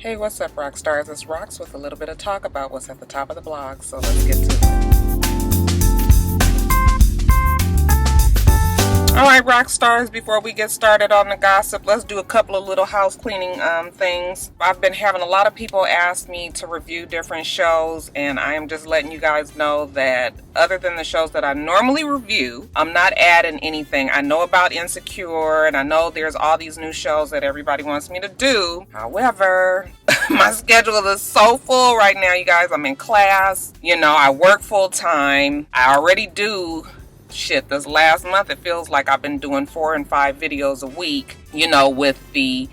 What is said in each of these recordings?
Hey, what's up, Roxstars? It's Rox with a little bit of talk about what's at the top of the blog, so let's get to it. Alright, Roxstars, before we get started on the gossip, let's do a couple of little house cleaning things. I've been having a lot of people ask me to review different shows, and I am just letting you guys know that other than the shows that I normally review, I'm not adding anything. I know about Insecure, and I know there's all these new shows that everybody wants me to do. However, my schedule is so full right now, you guys. I'm in class. You know, I work full time. I already do shit. This last month, it feels like I've been doing 4 and 5 videos a week, you know, with the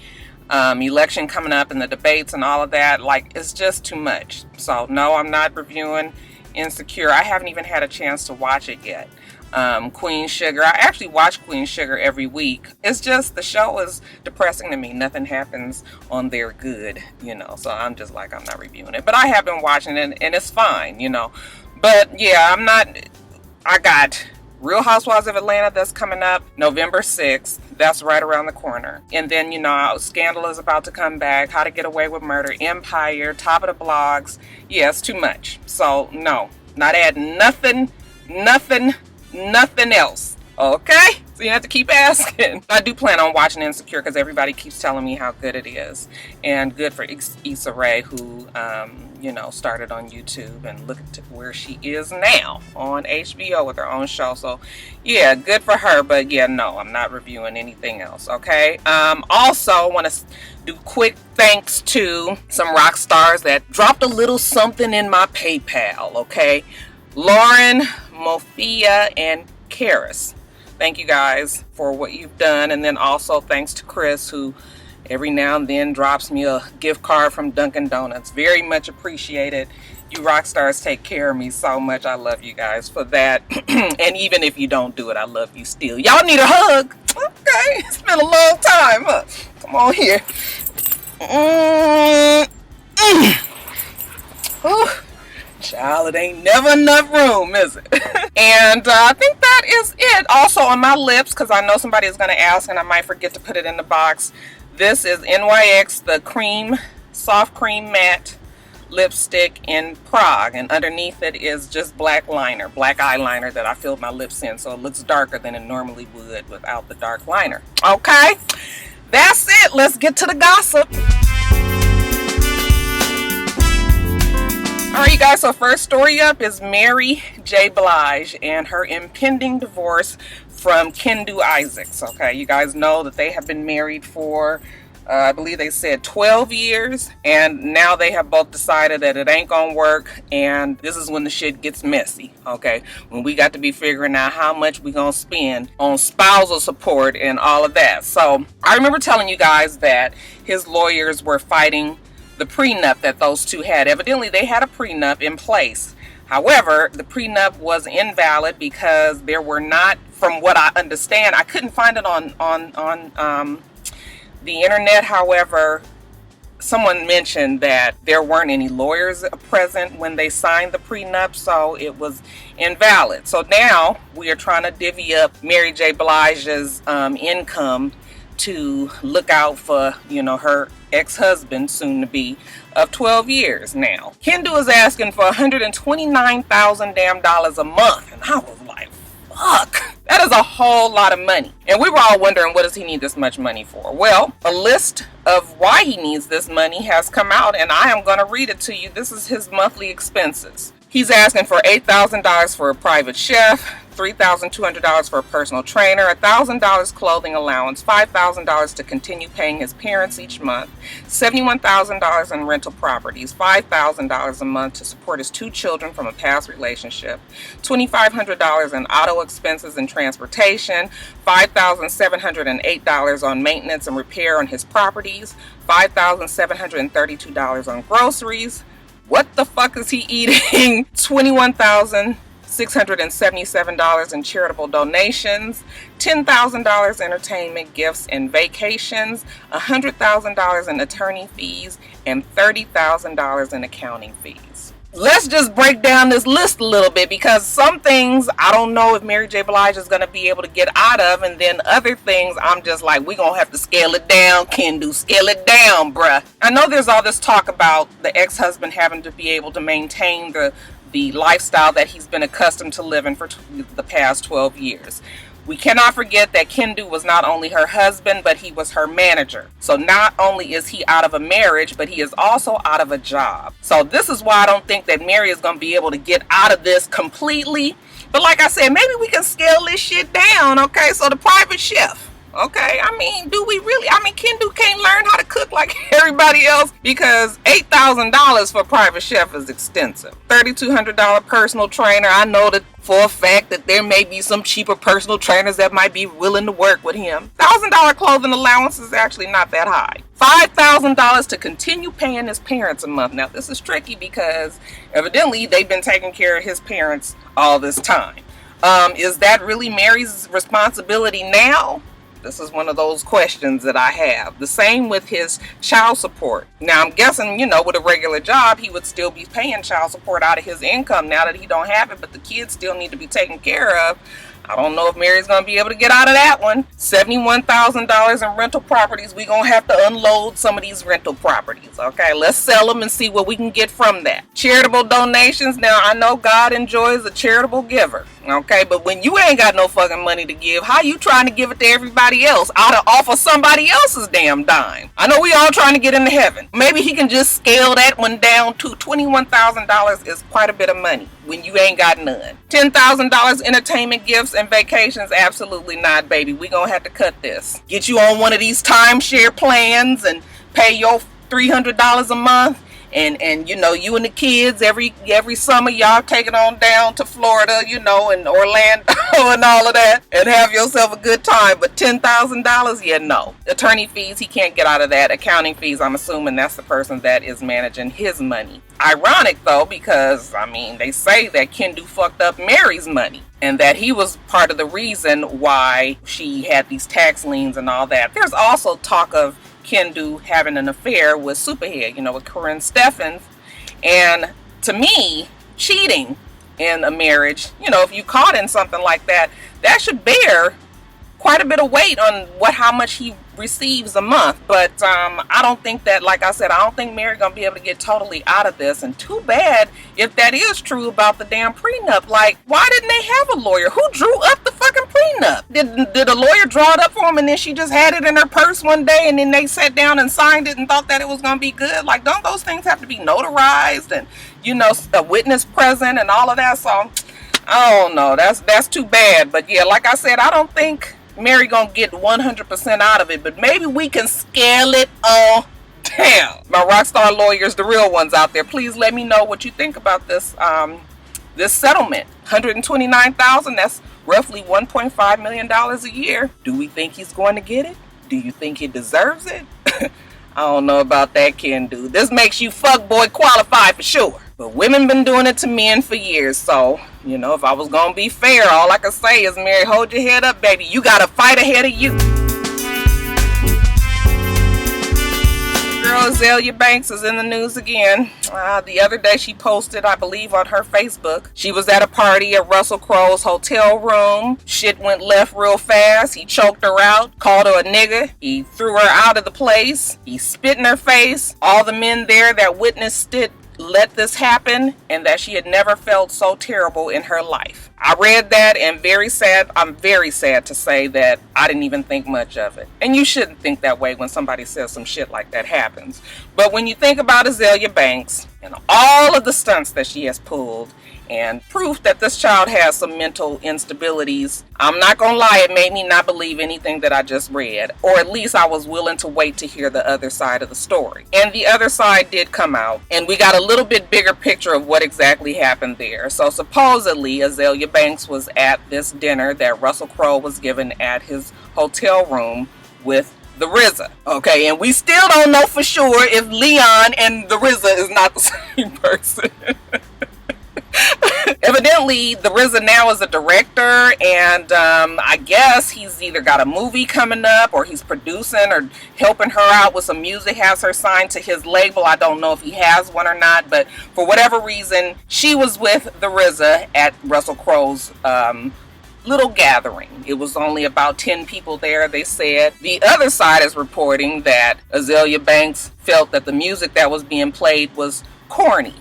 election coming up and the debates and all of that. Like, it's just too much. So no, I'm not reviewing Insecure. I haven't even had a chance to watch it yet. Queen Sugar, I actually watch Queen Sugar every week. It's just the show is depressing to me. Nothing happens on there good, you know, so I'm just like, I'm not reviewing it. But I have been watching it, and it's fine, you know. But yeah, I got Real Housewives of Atlanta that's coming up November 6th. That's right around the corner. And then, you know, Scandal is about to come back. How to Get Away with Murder, Empire, top of the blogs. Yeah, it's too much. So, no, not adding nothing else. Okay? So you have to keep asking. I do plan on watching Insecure because everybody keeps telling me how good it is. And good for Issa Rae, who, you know, started on YouTube, and look at where she is now on HBO with her own show. So yeah, good for her. But yeah, no, I'm not reviewing anything else. Okay. Also want to do quick thanks to some rock stars that dropped a little something in my PayPal. Okay. Lauren, Mofia, and Karis. Thank you guys for what you've done. And then also thanks to Chris, who every now and then drops me a gift card from Dunkin' Donuts. Very much appreciated. You rock stars take care of me so much. I love you guys for that. And even if you don't do it, I love you still. Y'all need a hug. Okay, it's been a long time. Huh? Come on here. Child, it ain't never enough room, is it? And I think that is it. Also on my lips, because I know somebody is going to ask and I might forget to put it in the box. This is NYX, the Soft Creme Matte lipstick in Prague. And underneath it is just black eyeliner that I filled my lips in. So it looks darker than it normally would without the dark liner. Okay, that's it. Let's get to the gossip. Alright, you guys, so first story up is Mary J. Blige and her impending divorce from Kendu Isaacs. Okay, you guys know that they have been married for, I believe they said 12 years, and now they have both decided that it ain't gonna work, and this is when the shit gets messy, okay? When we got to be figuring out how much we gonna spend on spousal support and all of that. So, I remember telling you guys that his lawyers were fighting the prenup that those two had. Evidently, they had a prenup in place. However, the prenup was invalid because there were not, from what I understand, I couldn't find it on the internet. However, someone mentioned that there weren't any lawyers present when they signed the prenup, so it was invalid. So now we are trying to divvy up Mary J. Blige's income to look out for, you know, her ex-husband, soon to be, of 12 years now. Kendu is asking for $129,000 damn dollars a month, and I was like, fuck, that is a whole lot of money. And we were all wondering, what does he need this much money for? Well, a list of why he needs this money has come out, and I am going to read it to you. This is his monthly expenses. He's asking for $8,000 for a private chef, $3,200 for a personal trainer, $1,000 clothing allowance, $5,000 to continue paying his parents each month, $71,000 in rental properties, $5,000 a month to support his 2 children from a past relationship, $2,500 in auto expenses and transportation, $5,708 on maintenance and repair on his properties, $5,732 on groceries. What the fuck is he eating? $21,677 in charitable donations, $10,000 entertainment, gifts, and vacations, $100,000 in attorney fees, and $30,000 in accounting fees. let's just break down this list a little bit, because some things I don't know if Mary J. Blige is going to be able to get out of, and then other things I'm just like, we're going to have to scale it down, Kendu, scale it down, bruh. I know there's all this talk about the ex-husband having to be able to maintain the lifestyle that he's been accustomed to living for the past 12 years. We cannot forget that Kendu was not only her husband, but he was her manager. So not only is he out of a marriage, but he is also out of a job. So this is why I don't think that Mary is going to be able to get out of this completely. But like I said, maybe we can scale this shit down, okay? So the private chef. Okay, I mean, do we really? I mean, Kendu can't learn how to cook like everybody else, because $8,000 for a private chef is extensive. $3,200 personal trainer. I know that for a fact that there may be some cheaper personal trainers that might be willing to work with him. $1,000 clothing allowance is actually not that high. $5,000 to continue paying his parents a month. Now, this is tricky because evidently they've been taking care of his parents all this time. Is that really Mary's responsibility now? This is one of those questions that I have. The same with his child support. Now, I'm guessing, you know, with a regular job, he would still be paying child support out of his income now that he don't have it, but the kids still need to be taken care of. I don't know if Mary's going to be able to get out of that one. $71,000 in rental properties. We're going to have to unload some of these rental properties. Okay, let's sell them and see what we can get from that. Charitable donations. Now, I know God enjoys a charitable giver. Okay, but when you ain't got no fucking money to give, how you trying to give it to everybody else off of somebody else's damn dime? I know we all trying to get into heaven. Maybe he can just scale that one down to $21,000 is quite a bit of money when you ain't got none. $10,000 entertainment gifts and vacations, absolutely not, baby. We gonna have to cut this. Get you on one of these timeshare plans and pay your $300 a month. And you know, you and the kids every summer, y'all take it on down to Florida, you know, and Orlando and all of that, and have yourself a good time. But $10,000, yeah, no. Attorney fees, he can't get out of that. Accounting fees, I'm assuming that's the person that is managing his money. Ironic though, because I mean, they say that Kendu fucked up Mary's money, and that he was part of the reason why she had these tax liens and all that. There's also talk of Kendu having an affair with Superhead, you know, with Corinne Steffens. And to me, cheating in a marriage, you know, if you caught in something like that, that should bear quite a bit of weight on how much he receives a month. But I don't think that, like I said, I don't think Mary's gonna be able to get totally out of this. And too bad if that is true about the damn prenup. Like, why didn't they have a lawyer? Who drew up the fucking prenup? Did a lawyer draw it up for him, and then she just had it in her purse one day, and then they sat down and signed it and thought that it was gonna be good? Like, don't those things have to be notarized, and, you know, a witness present and all of that? So I don't know, that's too bad. But yeah, like I said, I don't think Mary gonna get 100% out of it, but maybe we can scale it all down. My Rockstar lawyers, the real ones out there, please let me know what you think about this this settlement. $129,000, that's roughly $1.5 million a year. Do we think he's going to get it? Do you think he deserves it? I don't know about that, Kendu. This makes you fuckboy qualified for sure. But women been doing it to men for years, so, you know, if I was gonna be fair, all I can say is, Mary, hold your head up, baby. You got a fight ahead of you. Girl Azealia Banks is in the news again. The other day she posted, I believe, on her Facebook, she was at a party at Russell Crowe's hotel room. Shit went left real fast. He choked her out, called her a nigger. He threw her out of the place. He spit in her face. All the men there that witnessed it let this happen, and that she had never felt so terrible in her life. I read that, and I'm very sad to say that I didn't even think much of it. And you shouldn't think that way when somebody says some shit like that happens. But when you think about Azealia Banks and all of the stunts that she has pulled, and proof that this child has some mental instabilities, I'm not gonna lie, it made me not believe anything that I just read, or at least I was willing to wait to hear the other side of the story. And the other side did come out, and we got a little bit bigger picture of what exactly happened there. So supposedly Azealia Banks was at this dinner that Russell Crowe was given at his hotel room with the RZA. Okay, and we still don't know for sure if Leon and the RZA is not the same person. Evidently, the RZA now is a director, and I guess he's either got a movie coming up, or he's producing or helping her out with some music, has her signed to his label. I don't know if he has one or not, but for whatever reason, she was with the RZA at Russell Crowe's little gathering. It was only about 10 people there, they said. The other side is reporting that Azealia Banks felt that the music that was being played was corny.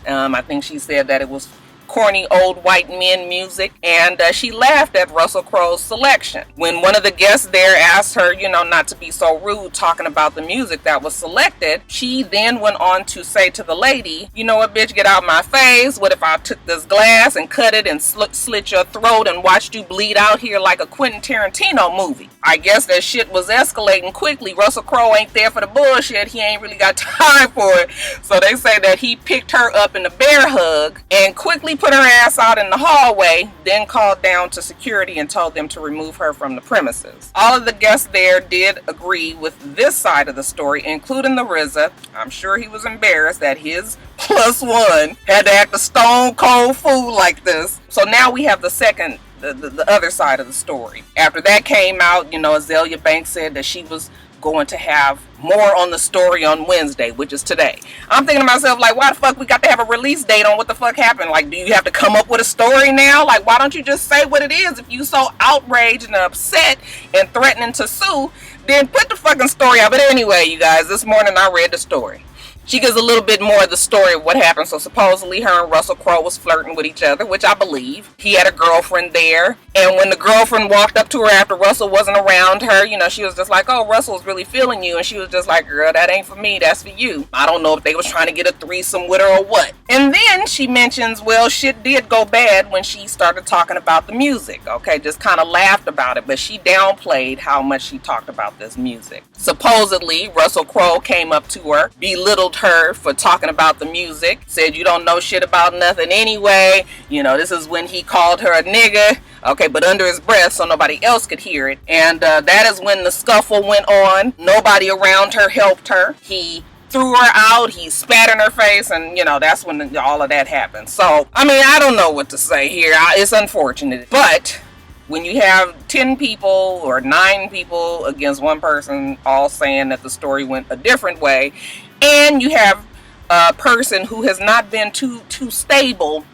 I think she said that it was corny old white men music, and she laughed at Russell Crowe's selection. When one of the guests there asked her, not to be so rude talking about the music that was selected, she then went on to say to the lady, "You know what, bitch, get out my face. What if I took this glass and cut it and slit your throat and watched you bleed out here like a Quentin Tarantino movie?" I guess that shit was escalating quickly. Russell Crowe ain't there for the bullshit. He ain't really got time for it. So they say that he picked her up in a bear hug and quickly put her ass out in the hallway, then called down to security and told them to remove her from the premises. All of the guests there did agree with this side of the story, including the RZA. I'm sure he was embarrassed that his plus one had to act a stone cold fool like this. So now we have the other side of the story. After that came out, Azealia Banks said that she was going to have more on the story on Wednesday, which is today. I'm thinking to myself, like, why the fuck we got to have a release date on what the fuck happened? Like, do you have to come up with a story now? Like, why don't you just say what it is? If you so outraged and upset and threatening to sue, then put the fucking story out. But anyway, you guys, this morning I read the story. She gives a little bit more of the story of what happened. So supposedly her and Russell Crowe was flirting with each other, which I believe. He had a girlfriend there. And when the girlfriend walked up to her after Russell wasn't around her, she was just like, "Oh, Russell's really feeling you." And she was just like, "Girl, that ain't for me. That's for you." I don't know if they was trying to get a threesome with her or what. And then she mentions, well, shit did go bad when she started talking about the music. Okay, just kind of laughed about it. But she downplayed how much she talked about this music. Supposedly, Russell Crowe came up to her, belittled her for talking about the music, said, "You don't know shit about nothing anyway." This is when he called her a nigga. Okay, but under his breath so nobody else could hear it. And that is when the scuffle went on. Nobody around her helped her. He threw her out, he spat in her face, and that's when all of that happened. So, I don't know what to say here. It's unfortunate. But when you have 10 people or 9 people against one person all saying that the story went a different way, and you have a person who has not been too stable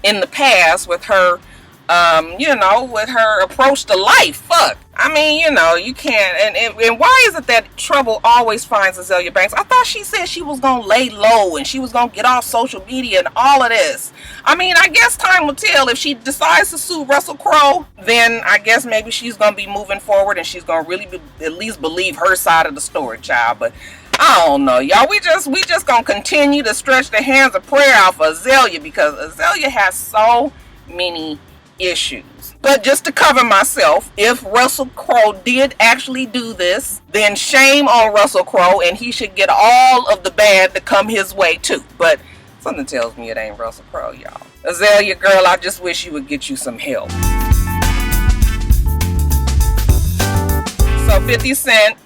in the past with her, with her approach to life. Fuck. You can't. And why is it that trouble always finds Azealia Banks? I thought she said she was going to lay low and she was going to get off social media and all of this. I guess time will tell. If she decides to sue Russell Crowe, then I guess maybe she's going to be moving forward and she's going to really at least believe her side of the story, child. But I don't know, y'all. We just going to continue to stretch the hands of prayer out for Azealia, because Azealia has so many issues. But just to cover myself, if Russell Crowe did actually do this, then shame on Russell Crowe, and he should get all of the bad to come his way too. But something tells me it ain't Russell Crowe, y'all. Azealia, girl, I just wish you would get you some help. So 50 Cent,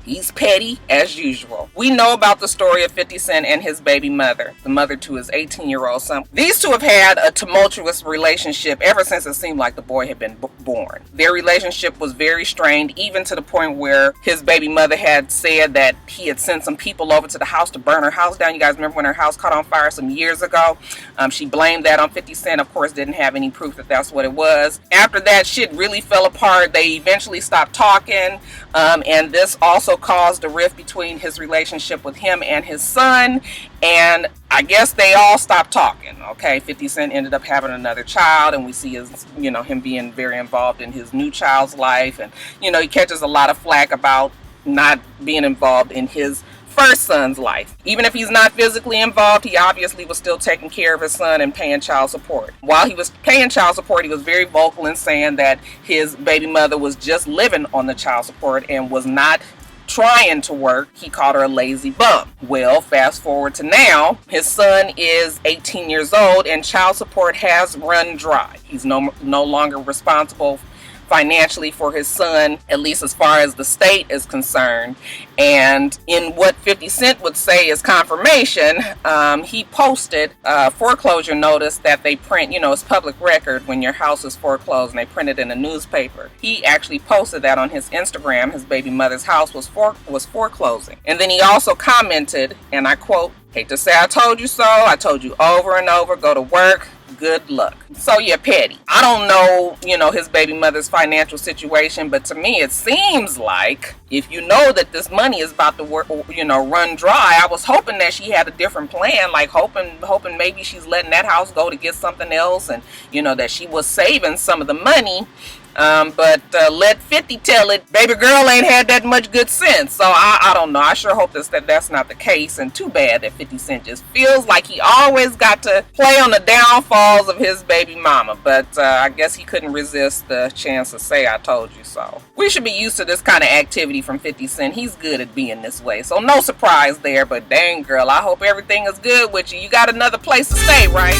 he's petty as usual. We know about the story of 50 Cent and his baby mother, the mother to his 18-year-old son. These two have had a tumultuous relationship ever since it seemed like the boy had been born. Their relationship was very strained, even to the point where his baby mother had said that he had sent some people over to the house to burn her house down. You guys remember when her house caught on fire some years ago? She blamed that on 50 Cent. Of course, didn't have any proof that that's what it was. After that, shit really fell apart. They eventually stopped talking, and this also caused a rift between his relationship with him and his son, and I guess they all stopped talking. Okay, 50 Cent ended up having another child, and we see his, him being very involved in his new child's life, and he catches a lot of flack about not being involved in his first son's life. Even if he's not physically involved, he obviously was still taking care of his son and paying child support. While he was paying child support, he was very vocal in saying that his baby mother was just living on the child support and was not trying to work. He called her a lazy bum. Well, fast forward to now, his son is 18 years old and child support has run dry. He's no longer responsible financially for his son, at least as far as the state is concerned. And in what 50 Cent would say is confirmation, he posted a foreclosure notice that they print, it's public record when your house is foreclosed and they print it in a newspaper. He actually posted that on his Instagram. His baby mother's house was foreclosing. And then he also commented, and I quote, "Hate to say I told you so. I told you over and over, go to work. Good luck." So yeah, petty. I don't know, his baby mother's financial situation, but to me it seems like if you know that this money is about to run dry, I was hoping that she had a different plan, like hoping maybe she's letting that house go to get something else, and that she was saving some of the money. But let 50 tell it, baby girl ain't had that much good sense. So I don't know. I sure hope that's not the case. And too bad that 50 Cent just feels like he always got to play on the downfalls of his baby mama. But I guess he couldn't resist the chance to say I told you so. We should be used to this kind of activity from 50 Cent. He's good at being this way. So no surprise there. But dang girl, I hope everything is good with you. You got another place to stay, right?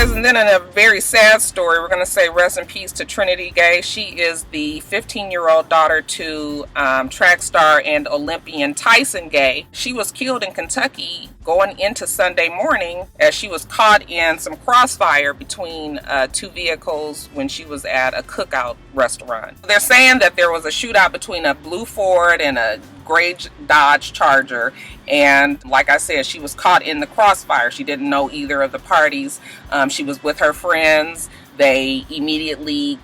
And then in a very sad story, we're going to say rest in peace to Trinity Gay. She is the 15-year-old daughter to track star and Olympian Tyson Gay. She was killed in Kentucky going into Sunday morning as she was caught in some crossfire between two vehicles when she was at a cookout restaurant. They're saying that there was a shootout between a blue Ford and a gray Dodge Charger, and like I said, she was caught in the crossfire. She didn't know either of the parties. She was with her friends. They immediately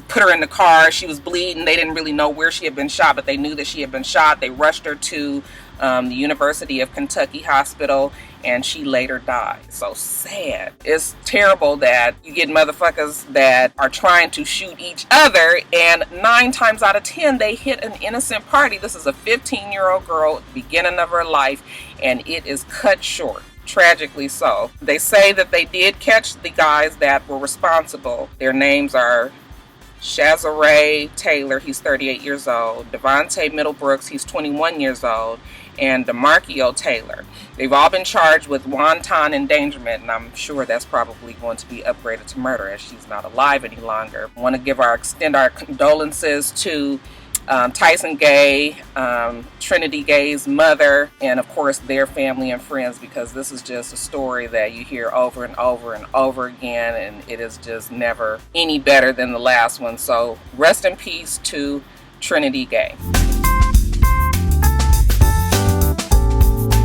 put her in the car. She was bleeding. They didn't really know where she had been shot, but they knew that she had been shot. They rushed her to the University of Kentucky Hospital, and she later died. So sad. It's terrible that you get motherfuckers that are trying to shoot each other, and 9 times out of 10 they hit an innocent party. This is a 15-year-old girl at the beginning of her life, and it is cut short. Tragically so. They say that they did catch the guys that were responsible. Their names are Shazare Taylor, he's 38 years old, Devontae Middlebrooks, he's 21 years old, and DeMarquio Taylor. They've all been charged with wanton endangerment, and I'm sure that's probably going to be upgraded to murder as she's not alive any longer. I want to extend our condolences to Tyson Gay, Trinity Gay's mother, and of course their family and friends, because this is just a story that you hear over and over and over again, and it is just never any better than the last one. So rest in peace to Trinity Gay.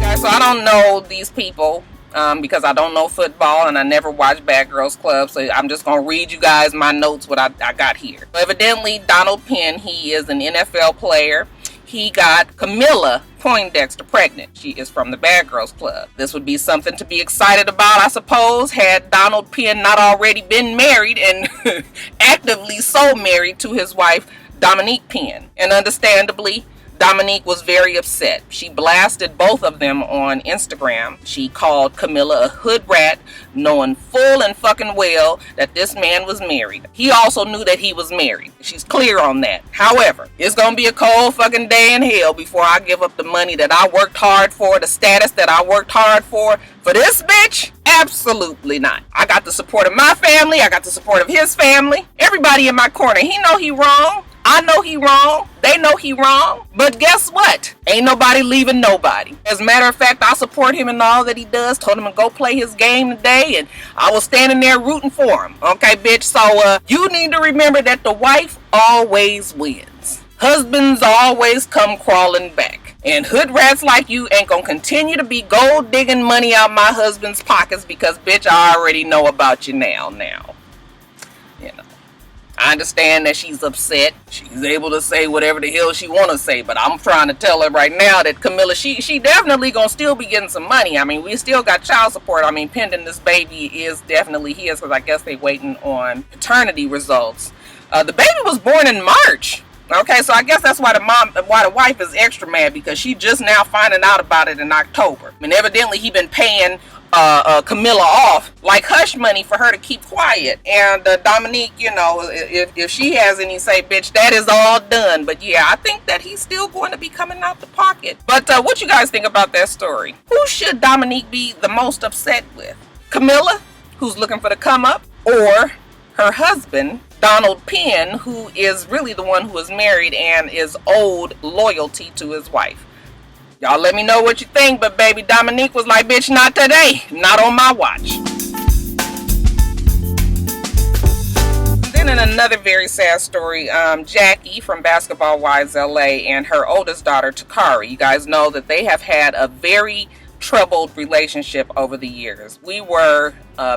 Guys, so I don't know these people because I don't know football and I never watch Bad Girls Club, so I'm just going to read you guys my notes, what I got here. So evidently, Donald Penn, he is an NFL player. He got Camilla Poindexter pregnant. She is from the Bad Girls Club. This would be something to be excited about, I suppose, had Donald Penn not already been married and actively so married to his wife, Dominique Penn. And understandably, Dominique was very upset. She blasted both of them on Instagram. She called Camilla a hood rat, knowing full and fucking well that this man was married. He also knew that he was married. She's clear on that. However, it's gonna be a cold fucking day in hell before I give up the money that I worked hard for, the status that I worked hard for this bitch? Absolutely not. I got the support of my family. I got the support of his family. Everybody in my corner. He know he wrong. I know he wrong. They know he wrong. But guess what? Ain't nobody leaving nobody. As a matter of fact, I support him in all that he does. Told him to go play his game today, and I was standing there rooting for him. Okay, bitch? So you need to remember that the wife always wins. Husbands always come crawling back. And hood rats like you ain't gonna continue to be gold digging money out my husband's pockets because, bitch, I already know about you now. You know. I understand that she's upset. She's able to say whatever the hell she want to say, but I'm trying to tell her right now that Camilla, she definitely gonna still be getting some money. I mean, we still got child support. I mean, pending this baby is definitely his, because I guess they waiting on paternity results. The baby was born in March. Okay, so I guess that's why the wife is extra mad, because she just now finding out about it in October. I mean, evidently he been paying Camilla off like hush money for her to keep quiet. And Dominique, you know, if she has any say, bitch, that is all done. But yeah, I think that he's still going to be coming out the pocket. But what you guys think about that story? Who should Dominique be the most upset with? Camilla, who's looking for the come up, or her husband, Donald Penn, who is really the one who is married and is owed loyalty to his wife. Y'all let me know what you think, but baby Dominique was like, bitch, not today, not on my watch. Then in another very sad story, Jackie from Basketball Wives LA and her oldest daughter, Takari. You guys know that they have had a very troubled relationship over the years. We were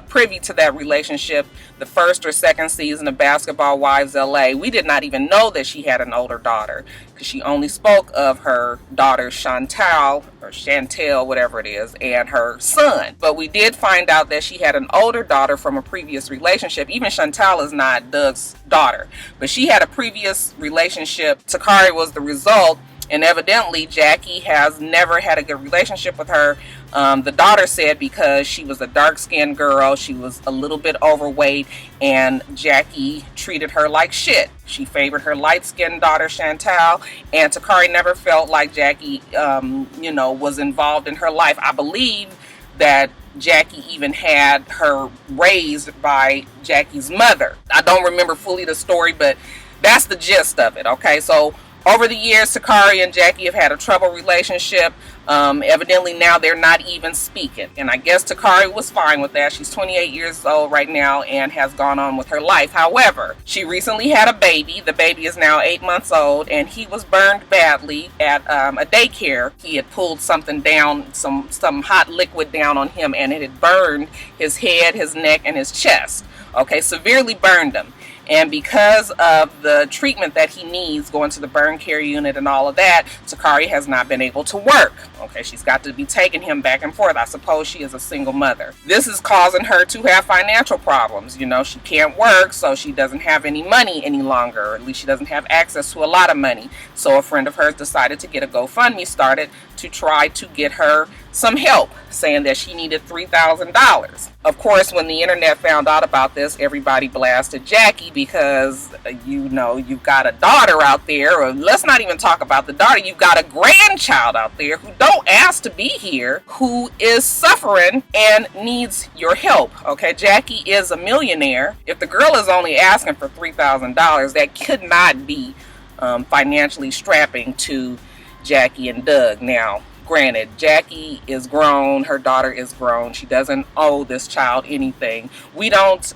privy to that relationship the first or second season of Basketball Wives LA. We did not even know that she had an older daughter because she only spoke of her daughter Chantal, or Chantel, whatever it is, and her son. But we did find out that she had an older daughter from a previous relationship. Even Chantal is not Doug's daughter, but she had a previous relationship. Takari was the result. And evidently, Jackie has never had a good relationship with her. The daughter said because she was a dark-skinned girl, she was a little bit overweight, and Jackie treated her like shit. She favored her light-skinned daughter, Chantal, and Takari never felt like Jackie, was involved in her life. I believe that Jackie even had her raised by Jackie's mother. I don't remember fully the story, but that's the gist of it, okay? So over the years, Takari and Jackie have had a troubled relationship. Evidently now they're not even speaking. And I guess Takari was fine with that. She's 28 years old right now and has gone on with her life. However, she recently had a baby. The baby is now 8 months old, and he was burned badly at a daycare. He had pulled something down, some hot liquid down on him, and it had burned his head, his neck, and his chest. Okay, severely burned him. And because of the treatment that he needs, going to the burn care unit and all of that, Takari has not been able to work. Okay, she's got to be taking him back and forth. I suppose she is a single mother. This is causing her to have financial problems. You know, she can't work, so she doesn't have any money any longer. Or at least she doesn't have access to a lot of money. So a friend of hers decided to get a GoFundMe started to try to get her some help, saying that she needed $3,000. Of course, when the internet found out about this, everybody blasted Jackie because, you've got a daughter out there, or let's not even talk about the daughter, you've got a grandchild out there who don't ask to be here, who is suffering and needs your help, okay? Jackie is a millionaire. If the girl is only asking for $3,000, that could not be financially strapping to Jackie and Doug. Now, granted, Jackie is grown, her daughter is grown, she doesn't owe this child anything. We don't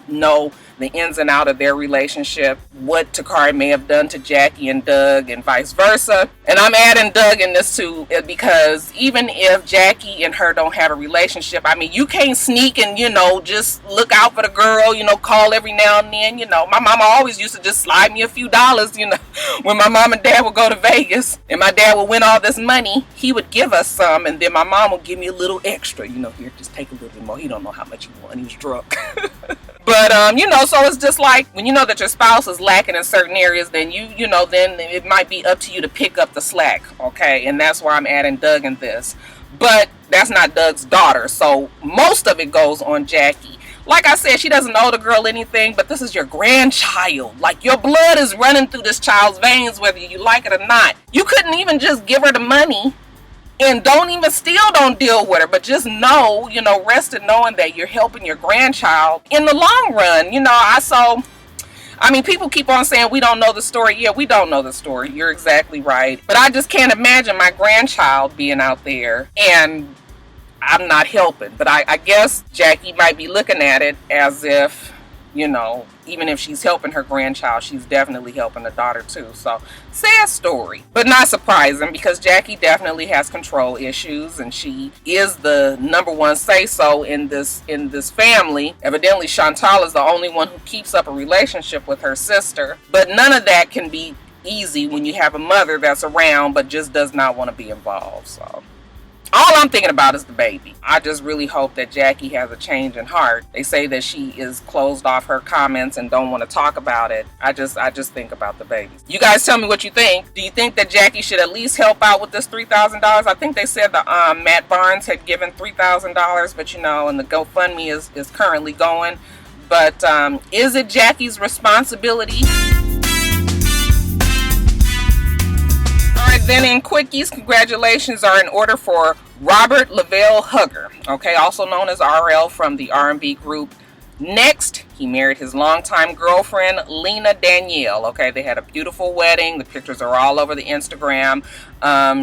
know the ins and out of their relationship, what Takari may have done to Jackie and Doug and vice versa. And I'm adding Doug in this too because even if Jackie and her don't have a relationship, I mean, you can't sneak and, just look out for the girl, call every now and then. My mama always used to just slide me a few dollars, when my mom and dad would go to Vegas and my dad would win all this money, he would give us some, and then my mom would give me a little extra, here, just take a little bit more. He don't know how much he want. He was drunk. But, so it's just like when you know that your spouse is lacking in certain areas, then then it might be up to you to pick up the slack, okay? And that's why I'm adding Doug in this. But that's not Doug's daughter, so most of it goes on Jackie. Like I said, she doesn't owe the girl anything, but this is your grandchild. Like, your blood is running through this child's veins, whether you like it or not. You couldn't even just give her the money. And don't deal with her, but just know, rest in knowing that you're helping your grandchild in the long run. People keep on saying we don't know the story. Yeah, we don't know the story. You're exactly right. But I just can't imagine my grandchild being out there and I'm not helping. But I guess Jackie might be looking at it as if, even if she's helping her grandchild, she's definitely helping the daughter too. So, sad story, but not surprising because Jackie definitely has control issues and she is the number one say-so in this family. Evidently, Chantal is the only one who keeps up a relationship with her sister, but none of that can be easy when you have a mother that's around but just does not want to be involved. So, all I'm thinking about is the baby. I just really hope that Jackie has a change in heart. They say that she is closed off her comments and don't want to talk about it. I just think about the baby. You guys tell me what you think. Do you think that Jackie should at least help out with this $3,000? I think they said the Matt Barnes had given $3,000, but and the GoFundMe is currently going. But is it Jackie's responsibility? Then in Quickies, congratulations are in order for Robert Lavelle Hugger, okay, also known as RL from the R&B group Next, he married his longtime girlfriend, Lena Danielle. Okay, they had a beautiful wedding. The pictures are all over the Instagram.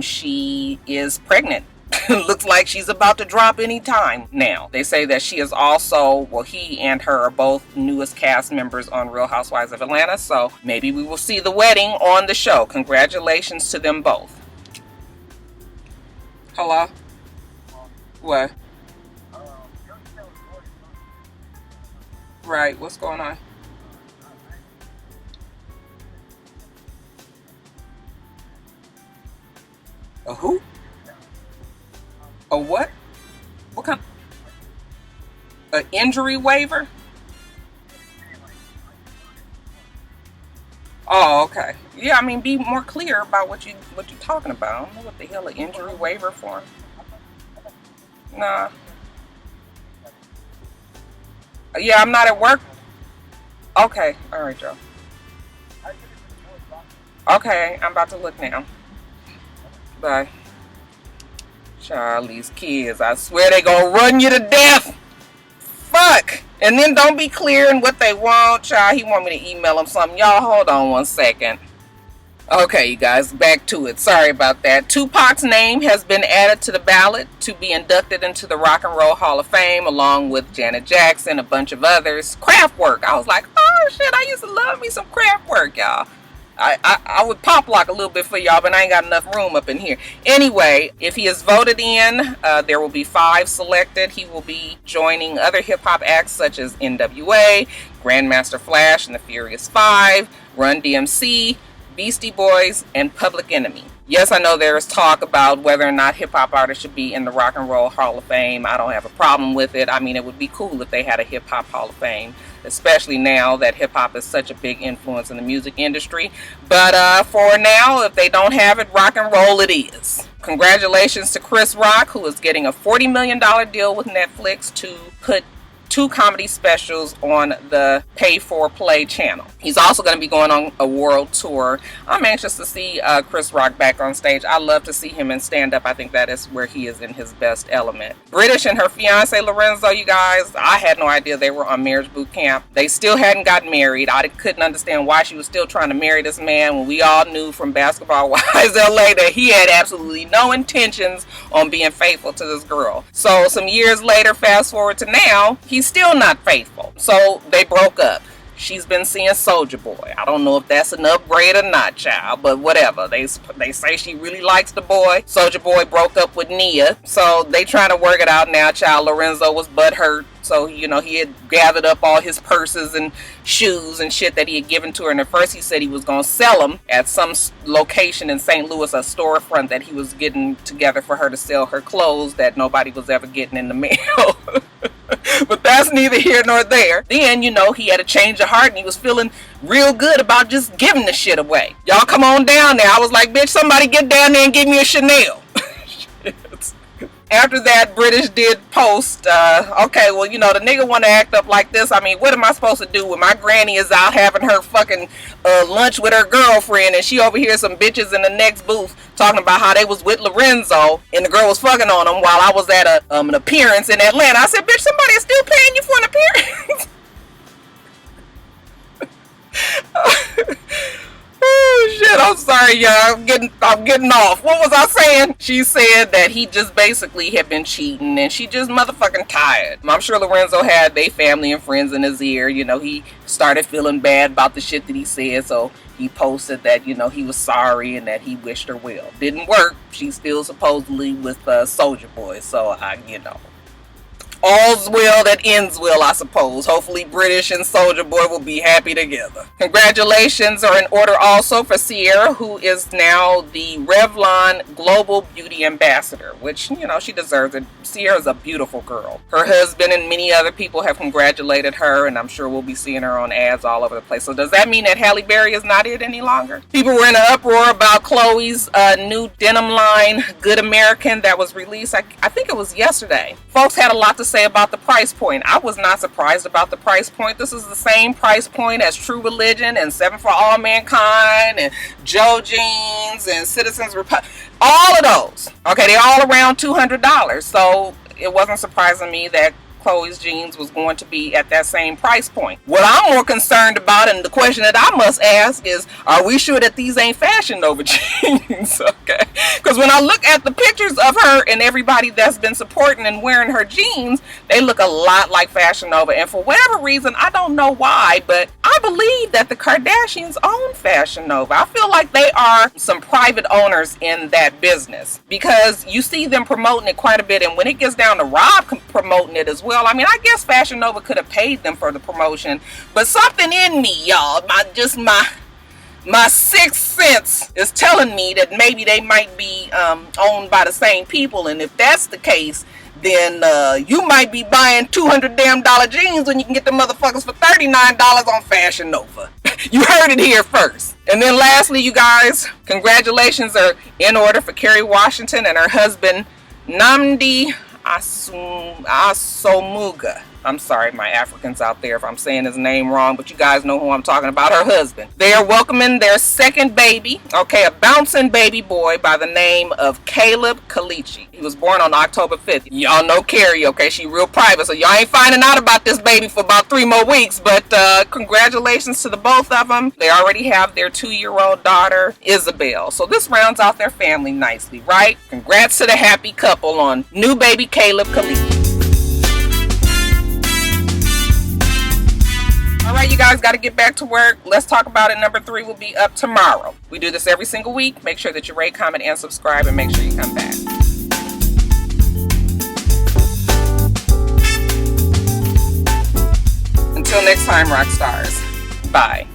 She is pregnant. Looks like she's about to drop any time now. They say that she is also, well, he and her are both newest cast members on Real Housewives of Atlanta, so maybe we will see the wedding on the show. Congratulations to them both. Hello? What? Right, what's going on? A who? A what? What kind? An injury waiver? Oh, okay. Yeah, I mean, be more clear about what you're talking about. I don't know what the hell an injury waiver for. Nah. Yeah, I'm not at work. Okay, all right, Joe. Okay, I'm about to look now. Bye. Charlie's kids, I swear they gonna run you to death. Fuck. And then don't be clear in what they want. Child, he want me to email him something. Y'all, hold on one second. Okay, you guys, back to it. Sorry about that. Tupac's name has been added to the ballot to be inducted into the Rock and Roll Hall of Fame, along with Janet Jackson, a bunch of others. Kraftwerk. I was like, oh shit, I used to love me some Kraftwerk, y'all. I would pop lock a little bit for y'all, but I ain't got enough room up in here. Anyway, if he is voted in, there will be 5 selected. He will be joining other hip-hop acts such as NWA, Grandmaster Flash and the Furious 5, Run DMC, Beastie Boys, and Public Enemy. Yes, I know there is talk about whether or not hip-hop artists should be in the Rock and Roll Hall of Fame. I don't have a problem with it. I mean, it would be cool if they had a hip-hop Hall of Fame, especially now that hip-hop is such a big influence in the music industry. But for now, if they don't have it, rock and roll it is. Congratulations to Chris Rock, who is getting a $40 million deal with Netflix to put 2 comedy specials on the Pay for Play channel. He's also going to be going on a world tour. I'm anxious to see Chris Rock back on stage. I love to see him in stand-up. I think that is where he is in his best element. British and her fiance Lorenzo, you guys, I had no idea they were on marriage boot camp. They still hadn't gotten married. I couldn't understand why she was still trying to marry this man when we all knew from Basketball Wives LA that he had absolutely no intentions on being faithful to this girl. So some years later, fast forward to now, he's still not faithful. So they broke up. She's been seeing Soulja Boy. I don't know if that's an upgrade or not, child, but whatever. They say she really likes the boy. Soulja Boy broke up with Nia, so they trying to work it out now, child. Lorenzo was butthurt, so, you know, he had gathered up all his purses and shoes and shit that he had given to her. And at first he said he was going to sell them at some location in St. Louis, a storefront that he was getting together for her to sell her clothes that nobody was ever getting in the mail. But that's neither here nor there. Then, you know, he had a change of heart and he was feeling real good about just giving the shit away. Y'all come on down there. I was like, bitch, somebody get down there and give me a Chanel. After that, British did post, okay, well, you know, the nigga want to act up like this. I mean, what am I supposed to do when my granny is out having her fucking lunch with her girlfriend and she over here some bitches in the next booth talking about how they was with Lorenzo and the girl was fucking on him while I was at an appearance in Atlanta. I said, bitch, somebody is still paying you for an appearance? Oh shit, I'm sorry, y'all. I'm getting off. What was I saying? She said that he just basically had been cheating and she just motherfucking tired. I'm sure Lorenzo had they family and friends in his ear. You know, he started feeling bad about the shit that he said, so he posted that, you know, he was sorry and that he wished her well. Didn't work. She's still supposedly with Soulja Boy, so you know. All's well that ends well, I suppose. Hopefully British and Soulja Boy will be happy together. Congratulations are in order also for Ciara, who is now the Revlon Global Beauty Ambassador, which, you know, she deserves it. Ciara's a beautiful girl. Her husband and many other people have congratulated her, and I'm sure we'll be seeing her on ads all over the place. So does that mean that Halle Berry is not it any longer? People were in an uproar about Chloe's new denim line, Good American, that was released, I think it was yesterday. Folks had a lot to say about the price point. I was not surprised about the price point. This is the same price point as True Religion and Seven for All Mankind and Joe Jeans and Citizens Republic. All of those. Okay, they're all around $200. So it wasn't surprising me that Chloe's jeans was going to be at that same price point. What I'm more concerned about, and the question that I must ask is, are we sure that these ain't Fashion Nova jeans? Okay, because when I look at the pictures of her and everybody that's been supporting and wearing her jeans, they look a lot like Fashion Nova. And for whatever reason, I don't know why, but I believe that the Kardashians own Fashion Nova. I feel like they are some private owners in that business, because you see them promoting it quite a bit, and when it gets down to Rob promoting it as well, I mean, I guess Fashion Nova could have paid them for the promotion, but something in me, y'all, my sixth sense is telling me that maybe they might be owned by the same people. And if that's the case, then you might be buying $200 damn jeans when you can get the motherfuckers for $39 on Fashion Nova. You heard it here first. And then lastly, you guys, congratulations are in order for Kerry Washington and her husband Nnamdi Asomugha. I'm sorry, my Africans out there, if I'm saying his name wrong, but you guys know who I'm talking about, her husband. They are welcoming their second baby, okay, a bouncing baby boy by the name of Caleb Kalichi. He was born on October 5th. Y'all know Carrie, okay, she real private, so y'all ain't finding out about this baby for about 3 more weeks, but congratulations to the both of them. They already have their 2-year-old daughter, Isabel, so this rounds out their family nicely, right? Congrats to the happy couple on new baby Caleb Kalichi. All right, you guys got to get back to work. Let's Talk About It number 3 will be up tomorrow. We do this every single week. Make sure that you rate, comment, and subscribe, and make sure you come back. Until next time, Roxstars. Bye.